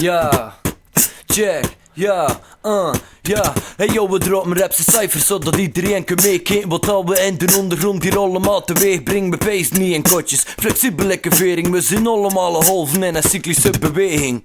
Ja, check, ja, ja. Hey yo, we droppen raps en cijfers zodat iedereen kan meekijken. Wat al we in de ondergrond die allemaal teweeg brengen. We pees niet in kotjes, flexibele vering. We zijn allemaal golven in een cyclische beweging.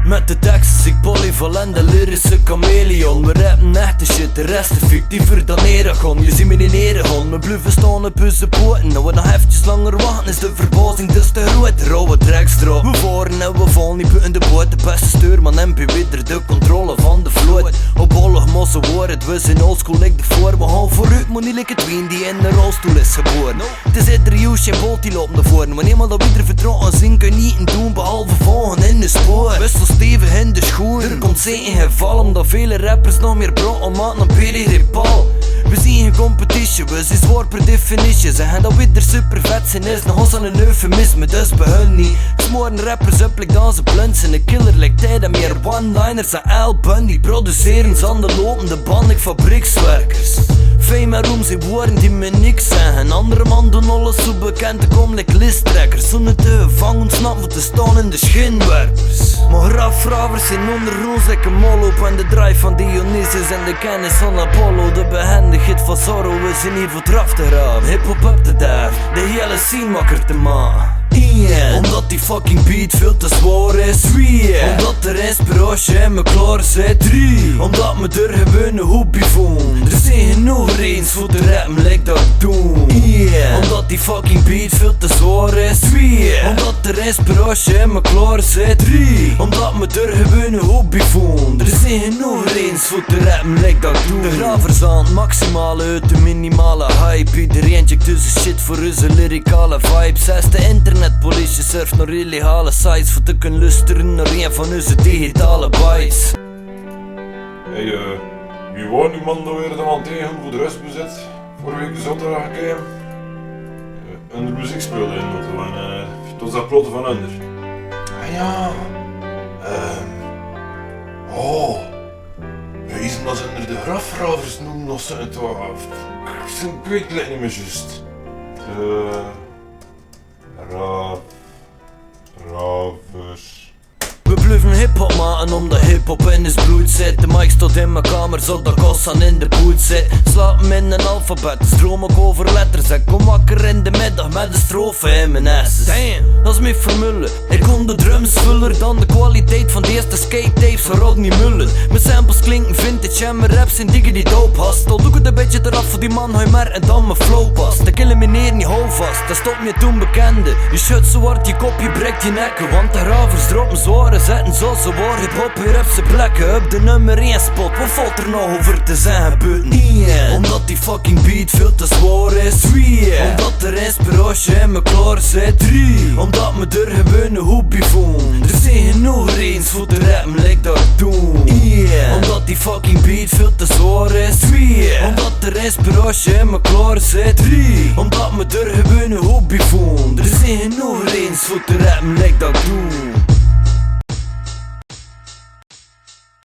Met de tekst is ik polyvalent, de lyrische chameleon. We rappen echte shit, de rest is fictiever dan Eragon. Je ziet me in Eragon, mijn bluffen staan op onze poten. En we nog eventjes langer wachten is de verbazing dus te groot. Rauwe tracks erop, we varen en we vallen niet buiten de boot. De beste stuurman MP weer de controle van de vloot. Op oorlog mossen worden, we zijn oldschool like de voor. We gaan vooruit, maar niet like het wien die in de rolstoel is geboren. Het is ieder Hughes en Bolt die lopen naar voren. Wanneer maar dat we er vertrouwen zien, kun je niet doen behalve volgen in de spoor. Stevig in de schoen. Er komt zeker geval omdat vele rappers nog meer brood maken dan Peri-Repal. We zien geen competitie, we zijn zwaar per definitie. Zeggen dat we er super vet zijn is nog ons aan een eufemisme, dus bij hun niet. Smoren rappers up like dat ze plunsen. Een killer lijkt tijd en meer one-liners aan Al Bundy. Produceren ze aan de lopende band, ik fabriekswerkers. Fame en roem zijn woorden die me niks zeggen. Andere man doen alles zo bekend, ik kom like listtrekkers. Zonder te vangen, ontsnappen te staan in de schinwerpers. Maar grafvrouwers zijn onder ons like een molloop. En de drive van Dionysus en de kennis van Apollo. De behendigheid van Zorro, we zijn hier voor eraf te graven. Hip-hop up te dive, de hele scene wakker te maken. Omdat die fucking beat veel te zwaar is. Omdat er inspiratie in me klaar zit. 3. Omdat me er gewoon een hobby vond. Er zijn genoeg eens voor de rappen like dat ik doe. Omdat die fucking beat veel te zwaar is. 2. Omdat er inspiratie in me klaar zit. 3. Omdat me er gewoon een hobby vond. Er zijn genoeg eens voor de rappen like dat ik doe. De gravers aan het maximale uit de minimale hype. Iedereen checkt tussen shit voor onze lyricale vibes. 6e internetpolitie surft naar illegale sites voor te kunnen luisteren naar een van onze digitale bytes. Hey, wie was die man dat weer de man tegen voor de rustbezit? Vorige week de zaterdag gekregen. Under muziek speelde in auto en tot dat plotten van Under. Ah ja. Wees dat ze onder de grafravers noemen of zo. Ik weet het niet meer juist. Ravers. We blijven hiphop maken omdat hiphop in ons bloed zit. De mic staat in mijn kamer zodat Kossan in de boot zit. Slaap me in een alfabet, stroom ik over letters. Ik kom wakker in de middag met een strofe in mijn asses. Damn, dat is mijn formule. Ik kon de drums vuller dan de kwaliteit van de eerste skate tapes van Rodney Mullen. Mijn samples klinken vintage en mijn raps zijn dingen die dope hast. Al doe ik het een beetje eraf voor die man hij maar en dan mijn flow past. Ik elimineer niet hou vast, dat stopt me toen bekende. Je schudt zo hard je kop, je breekt je nekken. Want de ravers droppen zware zetten zo zwaar. Hip-hop weer op zijn plekken, op de nummer 1 spot. Wat valt er nou over te zeggen, buiten? Omdat die fucking beat veel te zwaar is. 2. Omdat er inspiratie in me klaar zit. 3. Omdat me er gewoon een hobby vond. Er zijn genoeg eens voor te rappen like dat ik doe. Omdat die fucking beat veel te zwaar is. 2. Omdat er inspiratie in me klaar zit. 3. Omdat me er gewoon een hobby vond. Er zijn genoeg eens voor te rappen like dat ik doe.